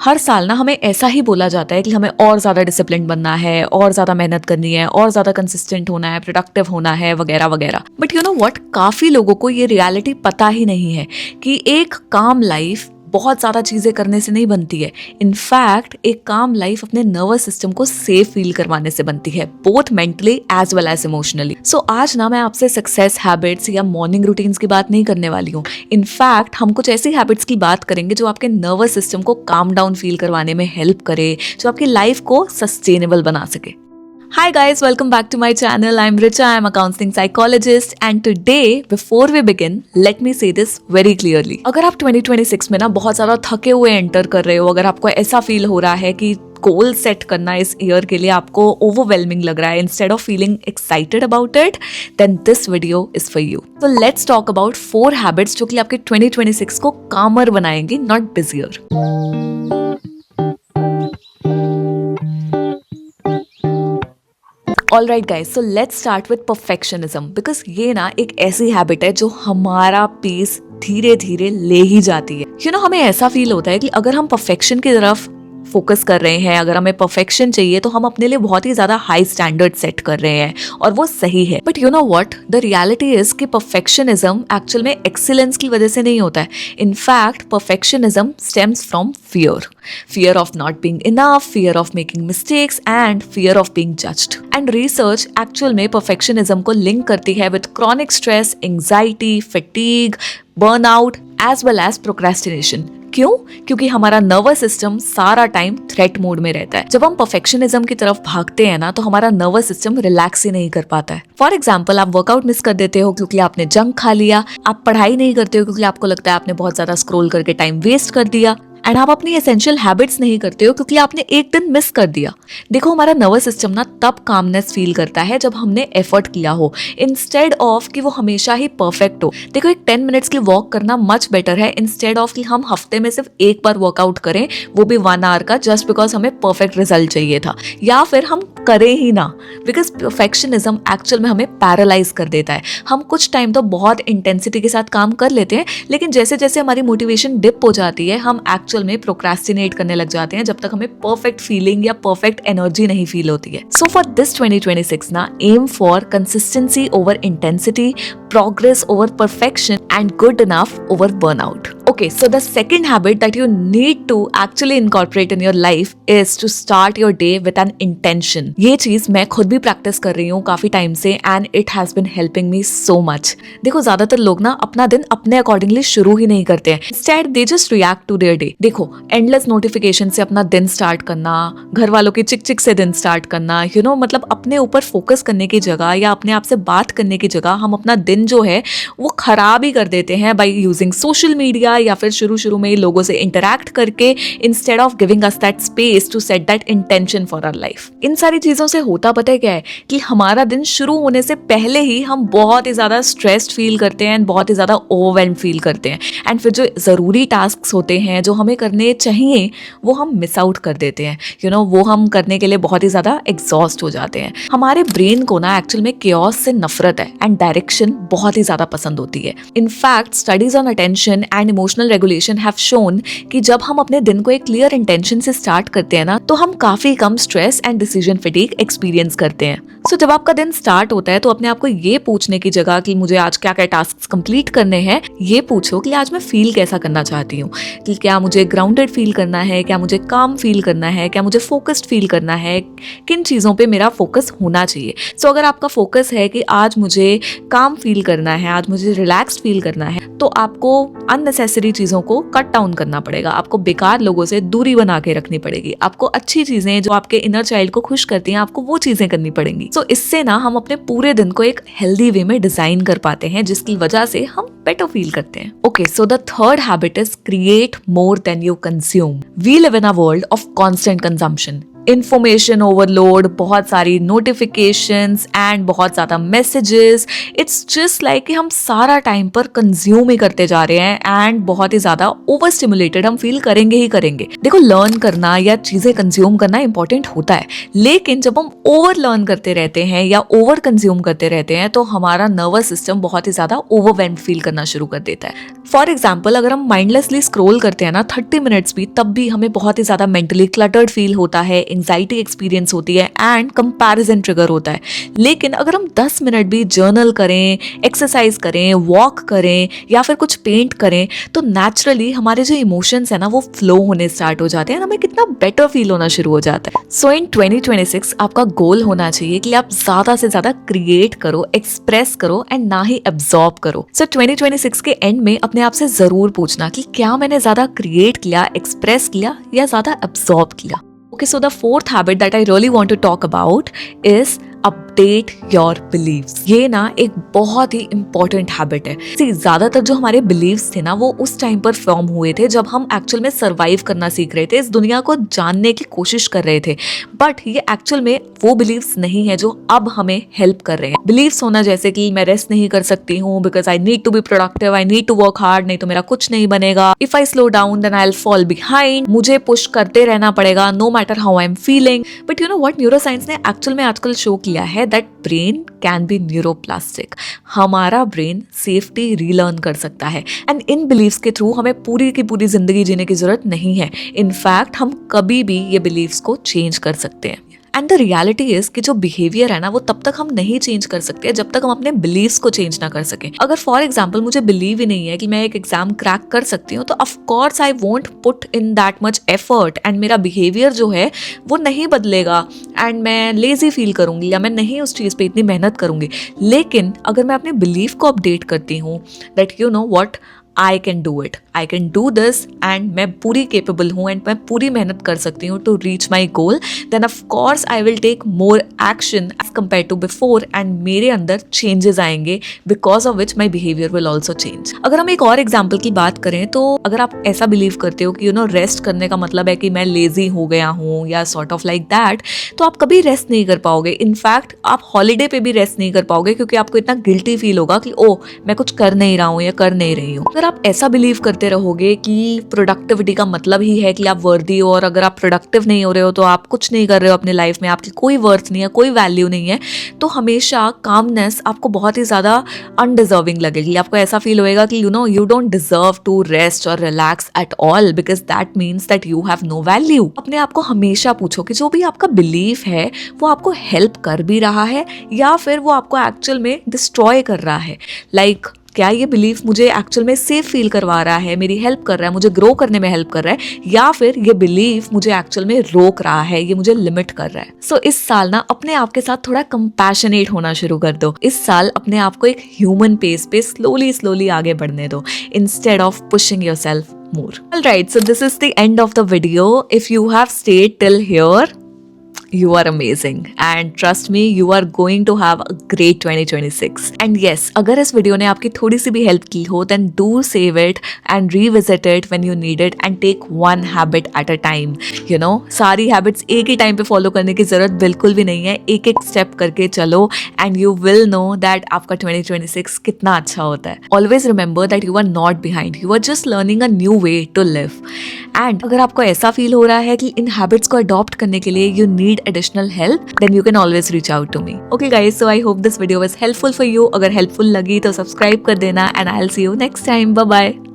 हर साल ना हमें ऐसा ही बोला जाता है कि हमें और ज़्यादा डिसिप्लिन बनना है, और ज़्यादा मेहनत करनी है, और ज़्यादा कंसिस्टेंट होना है, प्रोडक्टिव होना है, वगैरह वगैरह। बट यू नो व्हाट, काफ़ी लोगों को ये रियलिटी पता ही नहीं है कि एक काम लाइफ बहुत ज़्यादा चीज़ें करने से नहीं बनती है। इनफैक्ट एक काम लाइफ अपने नर्वस सिस्टम को सेफ फील करवाने से बनती है, both mentally as well as emotionally. So आज ना मैं आपसे सक्सेस हैबिट्स या मॉर्निंग रूटीन्स की बात नहीं करने वाली हूँ। इनफैक्ट हम कुछ ऐसी हैबिट्स की बात करेंगे जो आपके नर्वस सिस्टम को काम डाउन फील करवाने में हेल्प करे, जो आपकी लाइफ को सस्टेनेबल बना सके। Hi guys, welcome back to my channel. I'm Richa, I'm a counseling psychologist and today, before we begin, let me say this very clearly. अगर आप 2026 में ना बहुत ज़्यादा थके हुए एंटर कर रहे हो, अगर आपको ऐसा फील हो रहा है कि गोल सेट करना इस ईयर के लिए आपको ओवरवेलमिंग लग रहा है instead of feeling excited about it, then this video is for you. तो लेट्स टॉक अबाउट 4 हैबिट्स जो कि आपके 2026 को कामर बनाएंगी, not busier. Alright guys, so let's start with perfectionism, because ये ना एक ऐसी हैबिट है जो हमारा पीस धीरे धीरे ले ही जाती है। यू नो हमें ऐसा फील होता है कि अगर हम परफेक्शन की तरफ फोकस कर रहे हैं, अगर हमें परफेक्शन चाहिए तो हम अपने लिए बहुत ही ज्यादा हाई स्टैंडर्ड सेट कर रहे हैं और वो सही है। But you know what, the reality is कि परफेक्शनिज्म एक्चुअल में एक्सीलेंस की वजह से नहीं होता है। In fact perfectionism stems from fear of not being enough, fear of making mistakes and fear of being judged. And research actual में perfectionism को link करती है with chronic stress, anxiety, fatigue, burnout as well as procrastination. क्यों? क्योंकि हमारा nervous system सारा time threat mode में रहता है। जब हम परफेक्शनिज्म की तरफ भागते हैं ना तो हमारा नर्वस सिस्टम रिलैक्स ही नहीं कर पाता है। फॉर एग्जाम्पल, आप वर्कआउट मिस कर देते हो क्योंकि आपने जंक खा लिया, आप पढ़ाई नहीं करते हो क्योंकि आपको लगता है आपने बहुत ज्यादा स्क्रॉल करके टाइम वेस्ट कर दिया, एंड आप अपनी एसेंशियल हैबिट्स नहीं करते हो क्योंकि आपने एक दिन मिस कर दिया। देखो हमारा नर्वस सिस्टम ना तब कामनेस फील करता है जब हमने एफर्ट किया हो, इंस्टेड ऑफ कि वो हमेशा ही परफेक्ट हो। देखो एक 10 मिनट्स की वॉक करना मच बेटर है इंस्टेड ऑफ कि हम हफ्ते में सिर्फ एक बार वर्कआउट करें, वो भी 1 आवर का, जस्ट बिकॉज हमें परफेक्ट रिजल्ट चाहिए था, या फिर हम करें ही ना, बिकॉज परफेक्शनिज्म एक्चुअल में हमें पैरालाइज कर देता है। हम कुछ टाइम तो बहुत इंटेंसिटी के साथ काम कर लेते हैं, लेकिन जैसे जैसे हमारी मोटिवेशन डिप हो जाती है हम एक्चुअल में प्रोक्रेस्टिनेट करने लग जाते हैं जब तक हमें परफेक्ट फीलिंग या परफेक्ट एनर्जी नहीं फील होती है। सो फॉर दिस 2026 ना, aim for consistency over intensity, progress over perfection and good enough over burnout. Okay, so the second habit that you need to actually incorporate in your life is to start your day with an intention. ये चीज मैं खुद भी practice कर रही हूँ काफी time से and it has been helping me so much. देखो ज्यादातर लोग ना अपना दिन अपने अकॉर्डिंगली शुरू ही नहीं करते हैं, instead they just react to their day. देखो एंडलेस नोटिफिकेशन से अपना दिन स्टार्ट करना, घर वालों की चिक चिक से दिन स्टार्ट करना, यू नो मतलब अपने ऊपर फोकस करने की जगह या अपने आप से बात करने की जगह हम अपना दिन जो है वो खराब ही कर देते हैं बाय यूजिंग सोशल मीडिया या फिर शुरू में ही लोगों से इंटरैक्ट करके, instead of giving us that space to set that intention for our life. इन सारी चीजों से होता पता है क्या है कि हमारा दिन शुरू होने से पहले ही हम बहुत ही ज्यादा स्ट्रेस्ड फील करते हैं, बहुत ही ज्यादा ओवरवेल्म फील करते हैं, एंड फिर जो जरूरी टास्क होते हैं जो हमें करने चाहिए वो हम मिस आउट कर देते हैं। यू नो वो हम करने के लिए बहुत ही ज्यादा एग्जॉस्ट हो जाते हैं। हमारे ब्रेन को ना एक्चुअल में केओस से नफरत है एंड डायरेक्शन बहुत ही ज्यादा पसंद होती है। In fact studies on attention and emotional regulation have shown कि जब हम अपने दिन को एक क्लियर इंटेंशन से स्टार्ट करते हैं ना तो हम काफी कम stress and decision fatigue experience करते हैं। सो जब आपका दिन स्टार्ट होता है तो अपने आप को ये पूछने की जगह कि मुझे आज क्या क्या टास्क कंप्लीट करने हैं, ये पूछो कि आज मैं फील कैसा करना चाहती हूँ, कि क्या मुझे ग्राउंडेड फील करना है, क्या मुझे काम फील करना है, क्या मुझे फोकस्ड फील करना है, किन चीज़ों पे मेरा फोकस होना चाहिए। सो अगर आपका फोकस है कि आज मुझे काम फील करना है, आज मुझे रिलैक्स्ड फील करना है, तो आपको अननेसेसरी चीज़ों को कट डाउन करना पड़ेगा, आपको बेकार लोगों से दूरी बना के रखनी पड़ेगी, आपको अच्छी चीज़ें जो आपके इनर चाइल्ड को खुश करती हैं आपको वो चीज़ें करनी पड़ेंगी। सो इससे ना हम अपने पूरे दिन को एक हेल्दी वे में डिजाइन कर पाते हैं जिसकी वजह से हम बेटर फील करते हैं। Okay, so the third habit is create more than you consume. We live in a world of constant consumption. Information overload, बहुत सारी नोटिफिकेशंस एंड बहुत ज़्यादा मैसेजेस। इट्स जस्ट लाइक कि हम सारा टाइम पर कंज्यूम ही करते जा रहे हैं एंड बहुत ही ज़्यादा ओवर स्टिमुलेटेड हम फील करेंगे ही करेंगे। देखो, लर्न करना या चीज़ें कंज्यूम करना इंपॉर्टेंट होता है, लेकिन जब हम ओवर लर्न करते रहते हैं या ओवर कंज्यूम करते रहते हैं तो हमारा नर्वस सिस्टम बहुत ही ज़्यादा ओवरवेल्म्ड फील करना शुरू कर देता है। फॉर एग्जाम्पल, अगर हम माइंडलेसली स्क्रॉल करते हैं ना 30 मिनट्स भी, तब भी हमें बहुत ही ज़्यादा मेंटली क्लटर्ड फील होता है, एंग्जाइटी एक्सपीरियंस होती है एंड कंपैरिजन ट्रिगर होता है। लेकिन अगर हम 10 मिनट भी जर्नल करें, एक्सरसाइज करें, वॉक करें या फिर कुछ पेंट करें तो नेचुरली हमारे जो इमोशंस है ना वो फ्लो होने स्टार्ट हो जाते हैं, हमें कितना बेटर फील होना शुरू हो जाता है। सो इन 2026 आपका गोल होना चाहिए कि आप ज़्यादा से ज़्यादा क्रिएट करो, एक्सप्रेस करो एंड ना ही एब्जॉर्ब करो। सो 2026 के एंड में अपने आप से जरूर पूछना कि क्या मैंने ज्यादा क्रिएट किया, एक्सप्रेस किया या ज्यादा एब्जॉर्ब किया। Okay, so the fourth habit that I really want to talk about is update your beliefs. ये ना एक बहुत ही इंपॉर्टेंट हैबिट है। ज्यादातर जो हमारे बिलीव्स थे ना वो उस टाइम पर फॉर्म हुए थे जब हम एक्चुअल में सर्वाइव करना सीख रहे थे, इस दुनिया को जानने की कोशिश कर रहे थे। बट ये एक्चुअल में वो बिलीव्स नहीं है जो अब हमें हेल्प कर रहे हैं। बिलीव्स होना जैसे कि मैं रेस्ट नहीं कर सकती हूँ because I need to be productive, I need to work hard, नहीं तो मेरा कुछ नहीं बनेगा। If I slow down then I will fall behind, मुझे पुश करते रहना पड़ेगा no matter how I am feeling. But you know what, neuroscience ने एक्चुअल में आजकल शो किया है that brain can be neuroplastic. हमारा ब्रेन सेफ्टी रीलर्न कर सकता है एंड इन बिलीव्स के थ्रू हमें पूरी की पूरी जिंदगी जीने की जरूरत नहीं है। इनफैक्ट हम कभी भी ये बिलीव्स को चेंज कर सकते हैं। एंड द रियलिटी इज कि जो बिहेवियर है ना वो तब तक हम नहीं चेंज कर सकते जब तक हम अपने बिलीव्स को चेंज ना कर सकें। अगर फॉर एग्जाम्पल मुझे बिलीव ही नहीं है कि मैं एक एग्जाम क्रैक कर सकती हूँ तो of course I won't put in that much effort and मेरा बिहेवियर जो है वो नहीं बदलेगा एंड मैं लेजी फील करूंगी या मैं नहीं उस चीज़ पे इतनी मेहनत करूंगी। लेकिन अगर मैं अपने बिलीव को अपडेट करती हूँ that you know what, I can do it, I can do this and मैं पूरी केपेबल हूँ एंड मैं पूरी मेहनत कर सकती हूँ to reach my goal, then of course I will take more action as compare to before and मेरे अंदर चेंजेस आएंगे because of which my behaviour will also change. अगर हम एक और एग्जाम्पल की बात करें तो अगर आप ऐसा बिलीव करते हो कि यू नो रेस्ट करने का मतलब है कि मैं लेजी हो गया हूँ या सॉर्ट ऑफ लाइक दैट, तो आप कभी रेस्ट नहीं कर पाओगे। इनफैक्ट आप हॉलीडे पे भी रेस्ट नहीं कर पाओगे क्योंकि आपको इतना गिल्टी फील होगा कि ओ मैं कुछ कर नहीं रहा हूँ या कर नहीं रही हूँ। अगर आप ऐसा बिलीव करते रहोगे कि प्रोडक्टिविटी का मतलब ही है कि आप वर्दी हो और अगर आप प्रोडक्टिव नहीं हो रहे हो तो आप कुछ नहीं कर रहे हो अपने लाइफ में, आपकी कोई वर्थ नहीं है, कोई वैल्यू नहीं है, तो हमेशा कामनेस आपको बहुत ही ज्यादा अनडिजर्विंग लगेगी। आपको ऐसा फील होएगा कि you know you don't deserve to rest और relax at all because that means that you have no value. अपने आप को हमेशा पूछो कि जो भी आपका बिलीफ है वो आपको हेल्प कर भी रहा है या फिर वो आपको एक्चुअल में डिस्ट्रॉय कर रहा है। लाइक क्या ये बिलीफ मुझे एक्चुअल में सेफ फील करवा रहा है, मेरी हेल्प कर रहा है, मुझे ग्रो करने में हेल्प कर रहा है, या फिर ये बिलीफ मुझे एक्चुअल में रोक रहा है, ये मुझे लिमिट कर रहा है। सो इस साल ना अपने आप के साथ थोड़ा कंपैशनेट होना शुरू कर दो। इस साल अपने आप को एक ह्यूमन पेस पे स्लोली आगे बढ़ने दो instead of pushing yourself more. Alright, so this is the end of the video. If you have stayed till here, you are amazing and trust me you are going to have a great 2026 and yes, अगर इस video ने आपकी थोड़ी सी भी help की हो then do save it and revisit it when you need it and take one habit at a time. You know, सारी habits एक ही टाइम पे फॉलो करने की जरूरत बिल्कुल भी नहीं है, एक एक स्टेप करके चलो and you will know that आपका 2026 कितना अच्छा होता है। Always remember that you are not behind, you are just learning a new way to live and अगर आपको ऐसा फील हो रहा है कि इन हैबिट्स को अडॉप्ट करने के लिए you need additional help, then you can always reach out to me. Okay guys, so I hope this video was helpful for you. अगर helpful लगी तो subscribe कर देना and I'll see you next time. Bye bye.